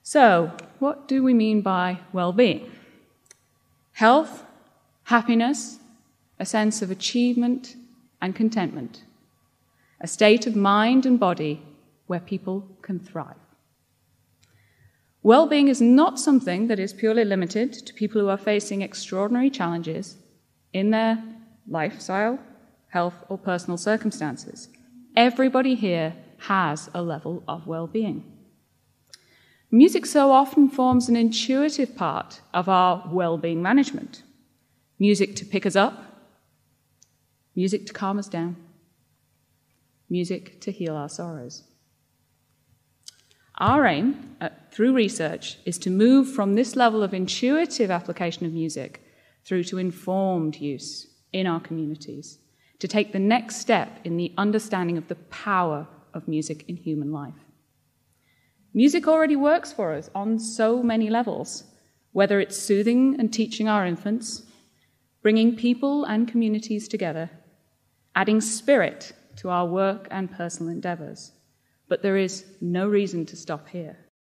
So, what do we mean by well-being? Health, happiness, a sense of achievement and contentment, a state of mind and body where people can thrive. Well-being is not something that is purely limited to people who are facing extraordinary challenges in their lifestyle, health, or personal circumstances. Everybody here has a level of well-being. Music so often forms an intuitive part of our well-being management. Music to pick us up, music to calm us down, music to heal our sorrows. Our aim, through research, is to move from this level of intuitive application of music through to informed use in our communities, to take the next step in the understanding of the power of music in human life. Music already works for us on so many levels, whether it's soothing and teaching our infants, bringing people and communities together, adding spirit to our work and personal endeavors. But there is no reason to stop here.